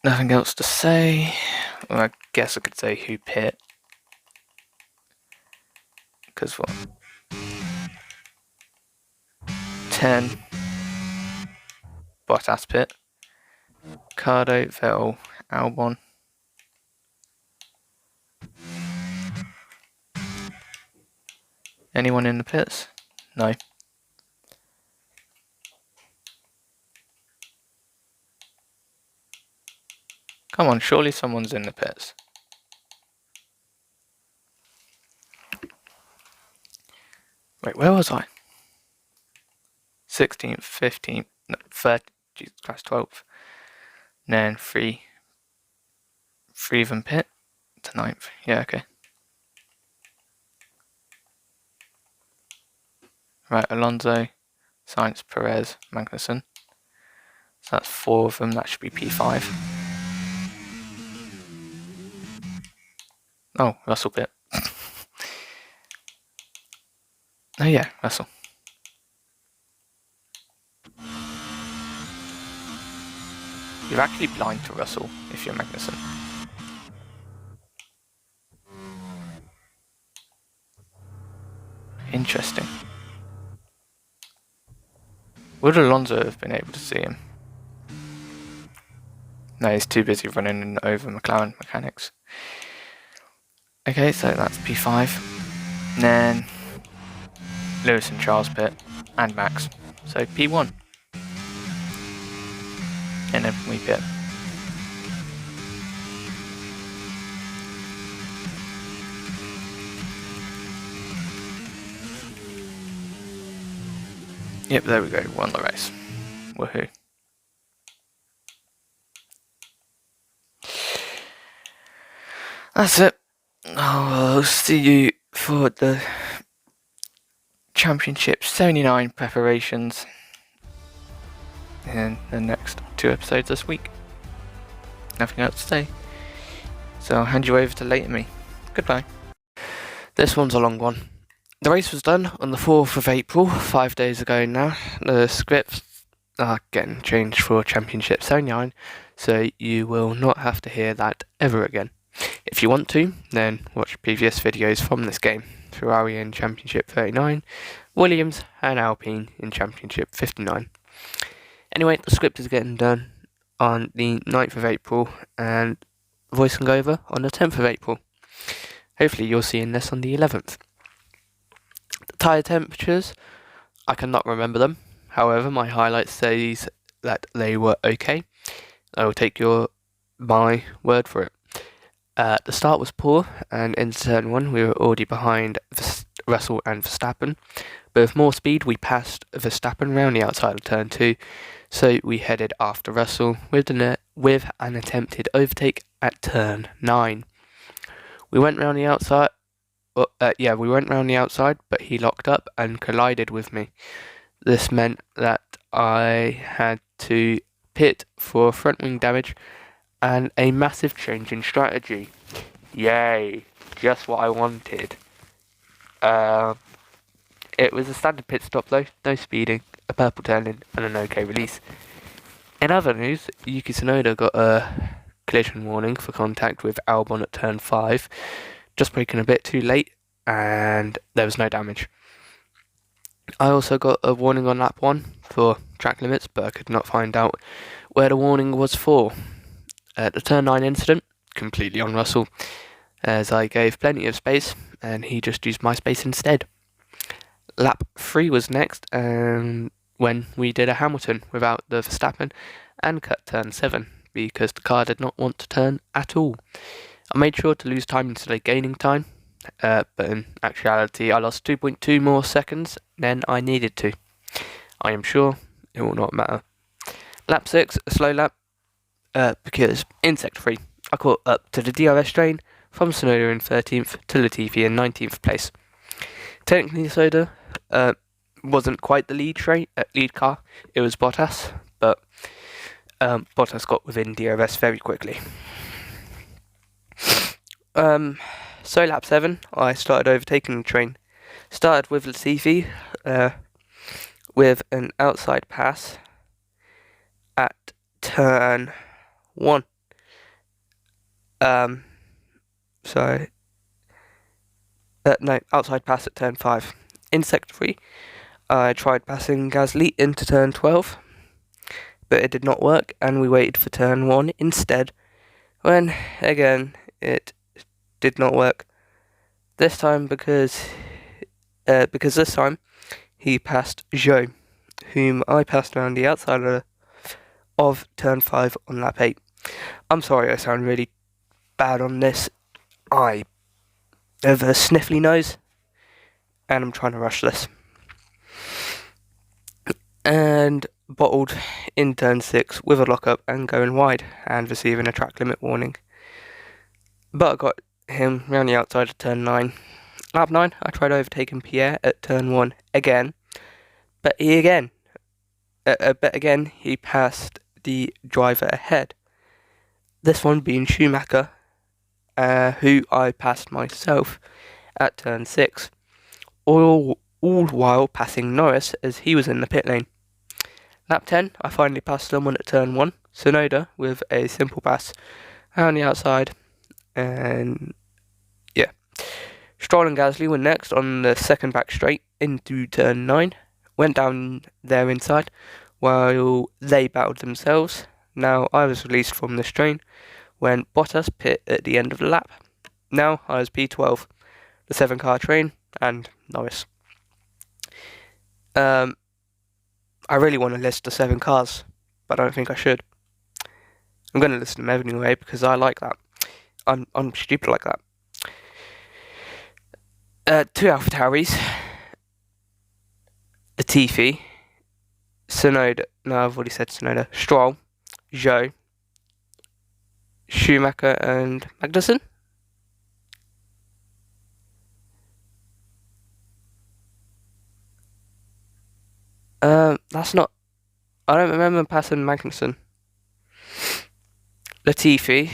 Nothing else to say. Well, I guess I could say who pit. Because what? 10. Bottas pit. Cardo, Vettel, Albon. Anyone in the pits? No. Come on, surely someone's in the pits. Wait, where was I? 16th, 15th, no, 30th, Jesus Christ, 12th. And then 3 of them pit to 9th. Yeah, okay. Right, Alonso, Sainz, Perez, Magnussen. So that's 4 of them, that should be P5. Oh, Russell pit. Oh yeah, Russell. You're actually blind to Russell if you're Magnussen. Interesting. Would Alonso have been able to see him? No, he's too busy running over McLaren mechanics. Okay, so that's P5. And then Lewis and Charles pit, and Max. So P1. And then we pit. Yep, there we go, won the race. Woohoo. That's it. I'll see you for the Championship 79 preparations in the next 2 episodes this week. Nothing else to say. So I'll hand you over to later me. Goodbye. This one's a long one. The race was done on the 4th of April, 5 days ago now. The scripts are getting changed for Championship 79, so you will not have to hear that ever again. If you want to, then watch previous videos from this game. Ferrari in Championship 39, Williams and Alpine in Championship 59. Anyway, the script is getting done on the 9th of April and voicing over on the 10th of April. Hopefully you're seeing this on the 11th. The tyre temperatures, I cannot remember them. However, my highlight says that they were okay. I will take my word for it. The start was poor, and in turn 1 we were already behind Russell and Verstappen. But with more speed we passed Verstappen round the outside of turn 2, so we headed after Russell with an attempted overtake at turn 9. We went round the outside. We went round the outside, but he locked up and collided with me. This meant that I had to pit for front wing damage and a massive change in strategy. Yay, just what I wanted. It was a standard pit stop though, no speeding, a purple turn-in and an okay release. In other news, Yuki Tsunoda got a collision warning for contact with Albon at turn 5, just braking a bit too late and there was no damage. I also got a warning on lap 1 for track limits, but I could not find out where the warning was for. The turn 9 incident, completely on Russell, as I gave plenty of space and he just used my space instead. Lap 3 was next, and when we did a Hamilton without the Verstappen and cut turn 7 because the car did not want to turn at all. I made sure to lose time instead of gaining time, but in actuality I lost 2.2 more seconds than I needed to. I am sure it will not matter. Lap 6, a slow lap, because in Sector 3 I caught up to the DRS train from Tsunoda in 13th to Latifi in 19th place. Technically Tsunoda wasn't quite the lead car, it was Bottas, but Bottas got within DRS very quickly. So lap 7, I started overtaking the train. Started with Latifi with an outside pass at turn 1. So, no, outside pass at turn 5. In sector 3, I tried passing Gasly into turn 12, but it did not work, and we waited for turn 1 instead, when, again, it did not work. This time because this time he passed Zhou, whom I passed around the outside of turn 5 on lap 8. I'm sorry I sound really bad on this. I have a sniffly nose, and I'm trying to rush this. And bottled in turn 6 with a lockup and going wide and receiving a track limit warning. But I got him round the outside of turn 9. Lap 9, I tried overtaking Pierre at turn 1 again, but again he passed the driver ahead. This one being Schumacher, who I passed myself at turn 6, all while passing Norris as he was in the pit lane. Lap 10, I finally passed someone at turn 1, Tsunoda, with a simple pass around the outside, and yeah. Stroll and Gasly were next on the second back straight into turn 9, went down there inside while they battled themselves. Now I was released from this train when Bottas pit at the end of the lap. Now I was P12, the 7-car train, and Norris. I really want to list the 7 cars, but I don't think I should. I'm going to list them anyway because I like that. I'm stupid like that. 2 AlphaTauris, Latifi, Tsunoda, no, I've already said Tsunoda, Stroll, Zhou, Schumacher, and Magnussen. That's not. I don't remember passing Magnussen. Latifi,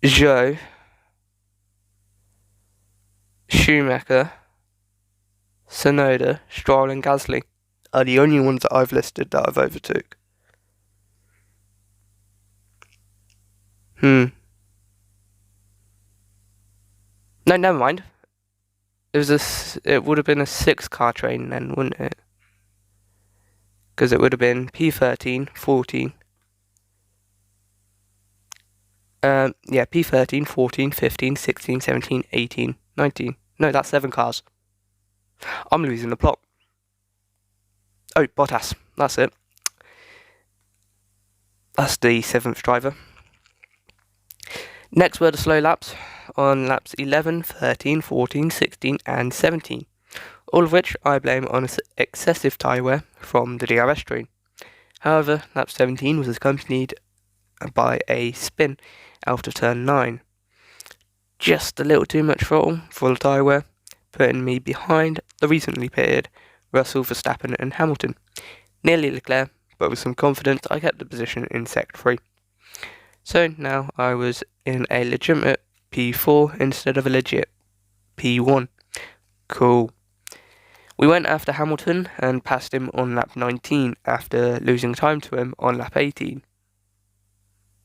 Zhou, Schumacher, Tsunoda, Stroll, and Gasly are the only ones that I've listed that I've overtook. No, never mind. It would have been a 6-car train then, wouldn't it? Because it would have been P13, 14. P13, 14, 15, 16, 17, 18, 19. No, that's 7 cars. I'm losing the plot. Oh, Bottas. That's it. That's the 7th driver. Next were the slow laps on laps 11, 13, 14, 16 and 17. All of which I blame on excessive tyre wear from the DRS train. However, lap 17 was accompanied by a spin out of turn 9. Just a little too much throttle for the tyre wear, putting me behind the recently pitted Russell, Verstappen and Hamilton. Nearly Leclerc, but with some confidence I kept the position in Sector 3. So now I was in a legitimate P4 instead of a legit P1. Cool. We went after Hamilton and passed him on lap 19 after losing time to him on lap 18.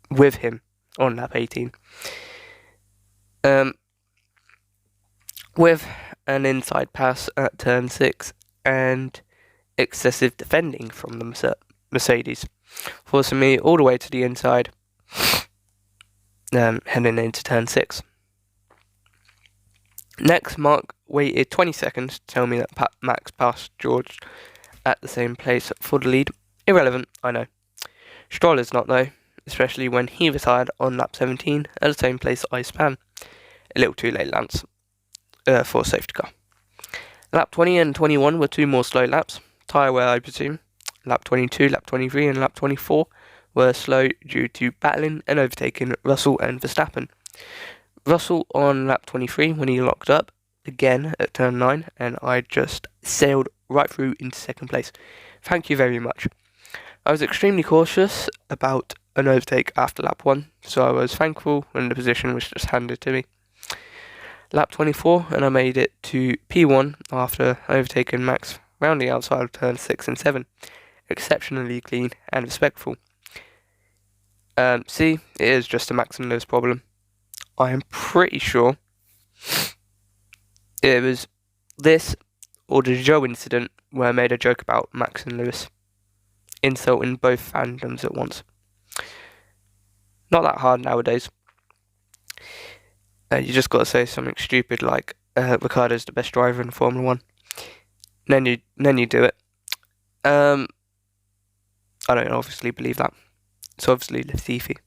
With him on lap 18. With an inside pass at turn 6 and excessive defending from the Mercedes, forcing me all the way to the inside, heading into turn 6. Next, Mark waited 20 seconds to tell me that Max passed George at the same place for the lead. Irrelevant, I know. Stroll is not though, especially when he retired on lap 17 at the same place I span. A little too late, Lance, for a safety car. Lap 20 and 21 were 2 more slow laps, tyre wear I presume. Lap 22, lap 23 and lap 24 were slow due to battling and overtaking Russell and Verstappen. Russell on lap 23 when he locked up again at turn 9 and I just sailed right through into second place. Thank you very much. I was extremely cautious about an overtake after lap 1, so I was thankful when the position was just handed to me. Lap 24 and I made it to P1 after overtaking Max round the outside of turn 6 and 7. Exceptionally clean and respectful. See, it is just a Max and Lewis problem. I am pretty sure it was this or the Joe incident where I made a joke about Max and Lewis, insulting both fandoms at once. Not that hard nowadays. You just got to say something stupid like Ricciardo's the best driver in Formula 1. Then you do it. I don't obviously believe that. It's obviously Latifi.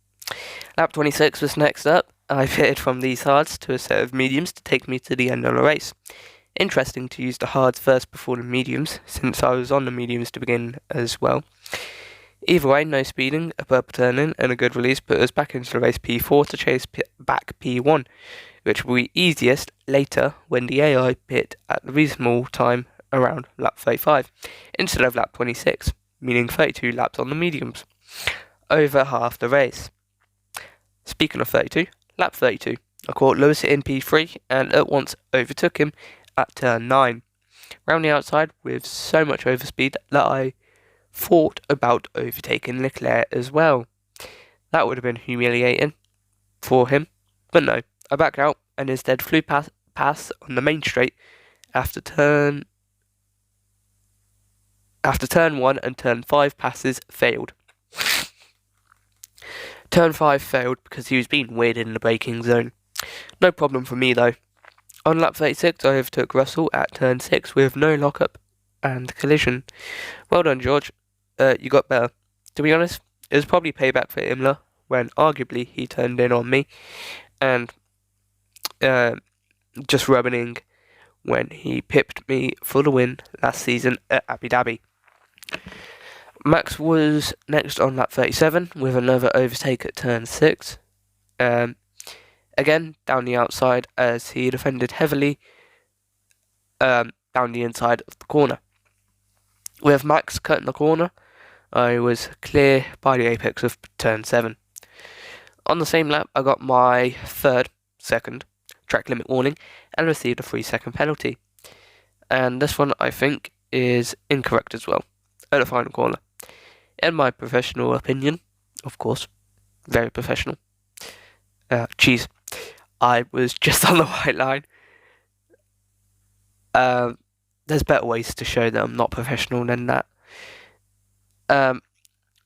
Lap 26 was next up. I pitted from these hards to a set of mediums to take me to the end of the race. Interesting to use the hards first before the mediums, since I was on the mediums to begin as well. Either way, no speeding, a purple turn-in and a good release put us back into the race P4 to chase back P1, which will be easiest later when the AI pit at the reasonable time around lap 35, instead of lap 26, meaning 32 laps on the mediums, over half the race. Speaking of 32, lap 32, I caught Lewis in P3 and at once overtook him at turn 9, round the outside with so much overspeed that I thought about overtaking Leclerc as well. That would have been humiliating for him, but no, I backed out and instead flew past on the main straight after turn 1 and turn 5 passes failed. Turn 5 failed because he was being weird in the braking zone. No problem for me though. On lap 36 I overtook Russell at turn 6 with no lockup and collision. Well done, George. You got better. To be honest, it was probably payback for Imler when arguably he turned in on me and just rubbing when he pipped me for the win last season at Abu Dhabi. Max was next on lap 37 with another overtake at turn 6. Again, down the outside as he defended heavily down the inside of the corner. With Max cutting the corner, I was clear by the apex of turn 7. On the same lap, I got my second track limit warning and received a 3-second penalty. And this one, I think, is incorrect as well, at the final corner. In my professional opinion, of course, very professional, I was just on the white line. There's better ways to show that I'm not professional than that.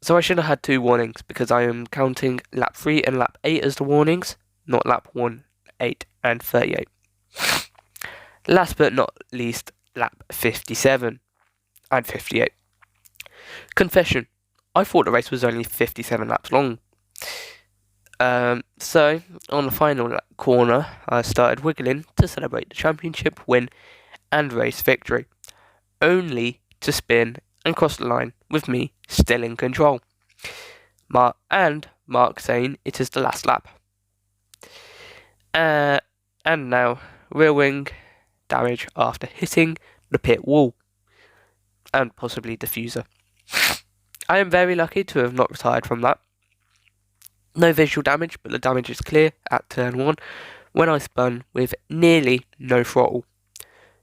So I should have had 2 warnings because I am counting lap 3 and lap 8 as the warnings, not lap 1, 8 and 38. Last but not least, lap 57 and 58. Confession, I thought the race was only 57 laps long. So, on the final corner, I started wiggling to celebrate the championship win and race victory, only to spin and cross the line with me still in control. Mark saying it is the last lap. And now, rear wing damage after hitting the pit wall and possibly diffuser. I am very lucky to have not retired from that. No visual damage, but the damage is clear at turn 1 when I spun with nearly no throttle.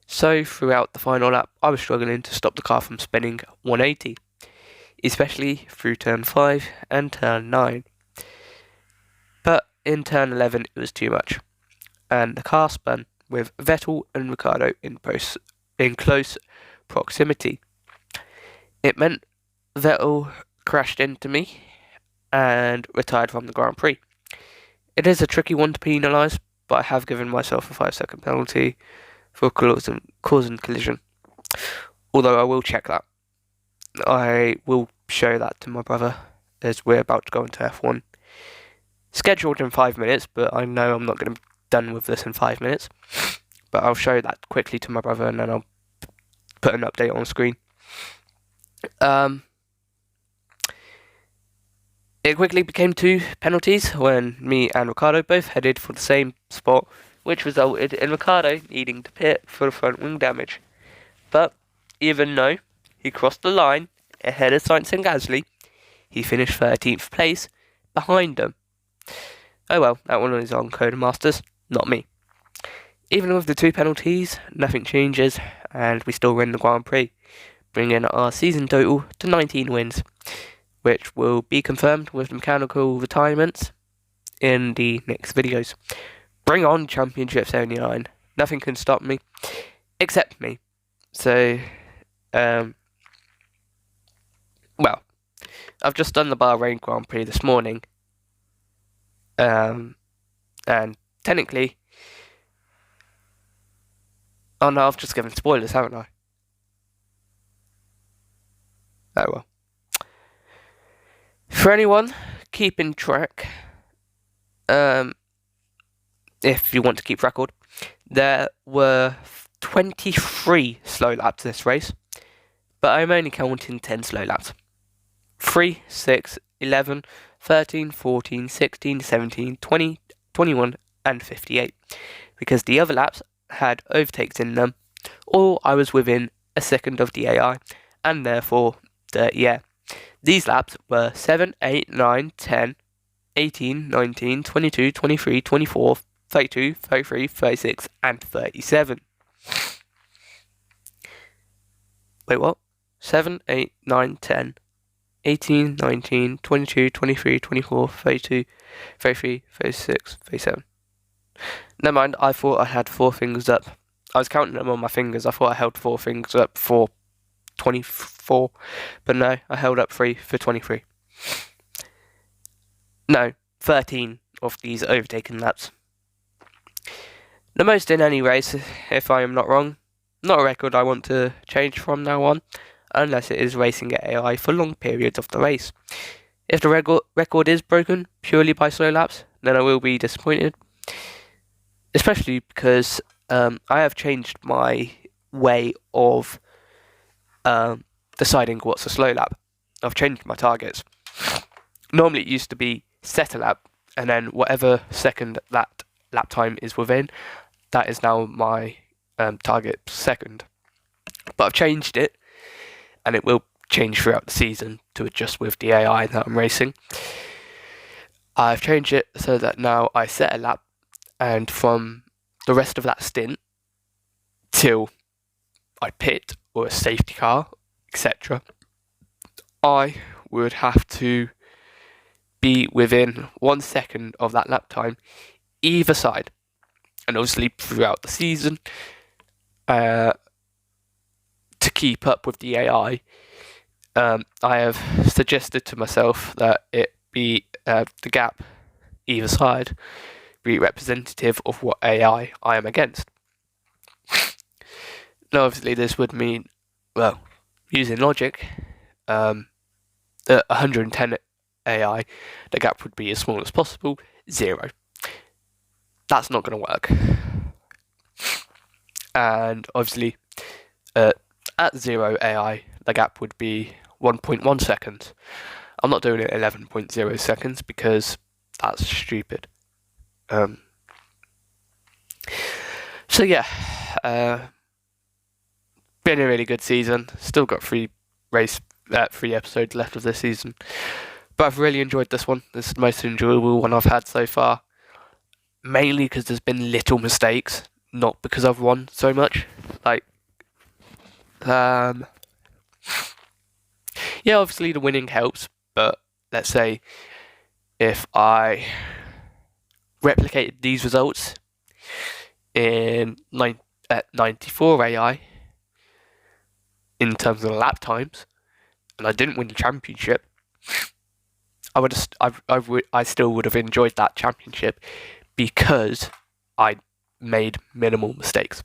So throughout the final lap, I was struggling to stop the car from spinning 180, especially through turn 5 and turn 9. But in turn 11 it was too much, and the car spun with Vettel and Ricciardo in close proximity. It meant Vettel crashed into me and retired from the Grand Prix. It is a tricky one to penalise, but I have given myself a 5-second penalty for causing collision. Although I will check that. I will show that to my brother as we're about to go into F1. Scheduled in 5 minutes, but I know I'm not going to be done with this in 5 minutes. But I'll show that quickly to my brother and then I'll put an update on screen. It quickly became 2 penalties when me and Ricciardo both headed for the same spot, which resulted in Ricciardo needing to pit for the front wing damage. But even though he crossed the line ahead of Sainz and Gasly, he finished 13th place behind them. Oh well, that one is on Codemasters, not me. Even with the 2 penalties, nothing changes and we still win the Grand Prix, bringing our season total to 19 wins. which will be confirmed with mechanical retirements in the next videos. Bring on Championship 79. Nothing can stop me, except me. So, well, I've just done the Bahrain Grand Prix this morning. And technically, oh no, I've just given spoilers, haven't I? Oh well. For anyone keeping track, if you want to keep record, there were 23 slow laps this race, but I'm only counting 10 slow laps. 3, 6, 11, 13, 14, 16, 17, 20, 21 and 58, because the other laps had overtakes in them, or I was within a second of the AI, and therefore, these laps were 7, 8, 9, 10, 18, 19, 22, 23, 24, 32, 33, 36 and 37. Wait, what? 7, 8, 9, 10, 18, 19, 22, 23, 24, 32, 33, 36, 37. Never mind, I thought I had 4 fingers up. I was counting them on my fingers. I thought I held 4 fingers up for 24, but no, I held up 3 for 23. No, 13 of these overtaken laps. The most in any race, if I am not wrong. Not a record I want to change from now on, unless it is racing at AI for long periods of the race. If the record is broken purely by slow laps, then I will be disappointed. Especially because I have changed my way of deciding what's a slow lap. I've changed my targets. Normally it used to be set a lap, and then whatever second that lap time is within, that is now my target second. But I've changed it, and it will change throughout the season to adjust with the AI that I'm racing. I've changed it so that now I set a lap, and from the rest of that stint till I pit or a safety car, etc., I would have to be within 1 second of that lap time either side. And obviously throughout the season, to keep up with the AI, I have suggested to myself that it be the gap either side be representative of what AI I am against. Now obviously this would mean, well, using logic, at 110 AI, the gap would be as small as possible, 0. That's not going to work. And obviously, at 0 AI, the gap would be 1.1 seconds. I'm not doing it 11.0 seconds because that's stupid. So yeah, been a really good season. Still got 3 episodes left of this season. But I've really enjoyed this one. This is the most enjoyable one I've had so far. Mainly because there's been little mistakes, not because I've won so much. Like, yeah, obviously the winning helps, but let's say if I replicated these results in 94 AI in terms of lap times, and I didn't win the championship, I still would have enjoyed that championship because I made minimal mistakes.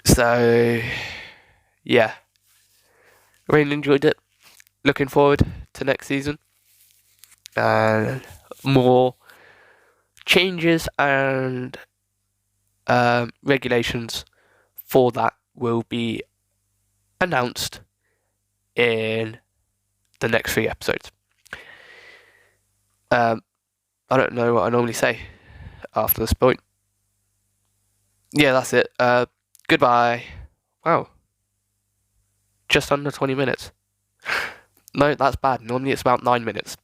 So yeah, really enjoyed it. Looking forward to next season. More changes and regulations for that will be announced in the next 3 episodes. I don't know what I normally say after this point. Yeah, that's it. Goodbye. Wow. Just under 20 minutes. No, that's bad. Normally it's about 9 minutes.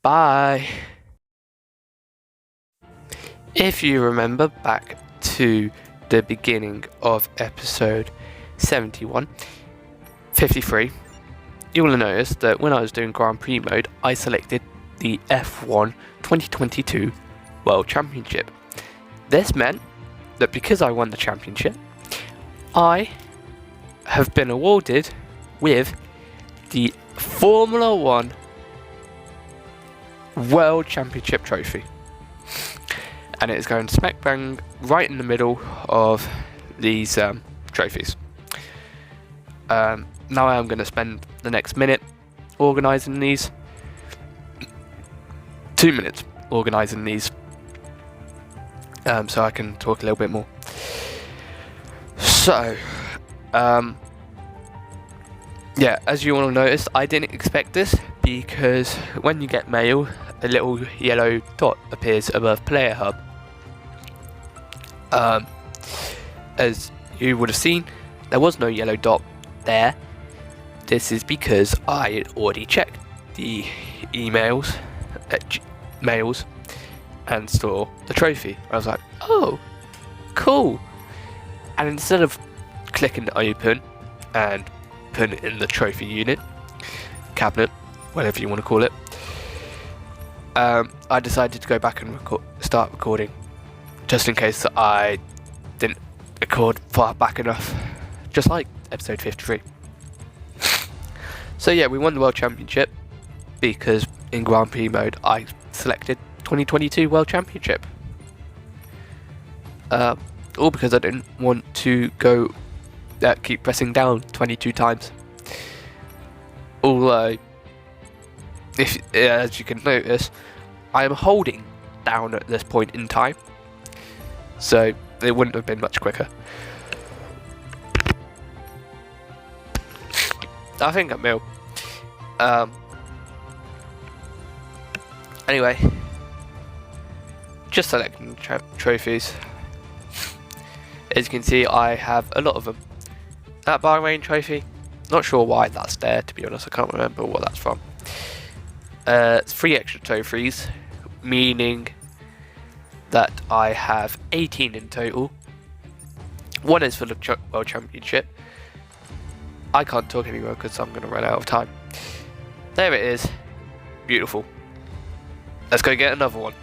Bye. If you remember back to the beginning of episode 71, 53, you will notice that when I was doing Grand Prix mode, I selected the F1 2022 World Championship. This meant that because I won the championship, I have been awarded with the Formula 1 World Championship trophy. And it is going smack bang right in the middle of these trophies. Now I am going to spend the next minute organising these. 2 minutes organising these. So I can talk a little bit more. So, yeah, as you all noticed, I didn't expect this because when you get mail, a little yellow dot appears above Player Hub. As you would have seen, there was no yellow dot there. This is because I had already checked the emails, mails, and saw the trophy. I was like, oh, cool. And instead of clicking open and putting it in the trophy unit, cabinet, whatever you want to call it, I decided to go back and start recording, just in case I didn't record far back enough, just like episode 53. So yeah, we won the World Championship because in Grand Prix mode I selected 2022 World Championship. All because I didn't want to go keep pressing down 22 times. Although, as you can notice, I am holding down at this point in time, so it wouldn't have been much quicker. I think I will. Anyway, just selecting trophies. As you can see, I have a lot of them. That Bahrain trophy, not sure why that's there, to be honest. I can't remember what that's from. It's 3 extra trophies, meaning that I have 18 in total. One is for the World Championship. I can't talk anymore because I'm going to run out of time. There it is. Beautiful. Let's go get another one.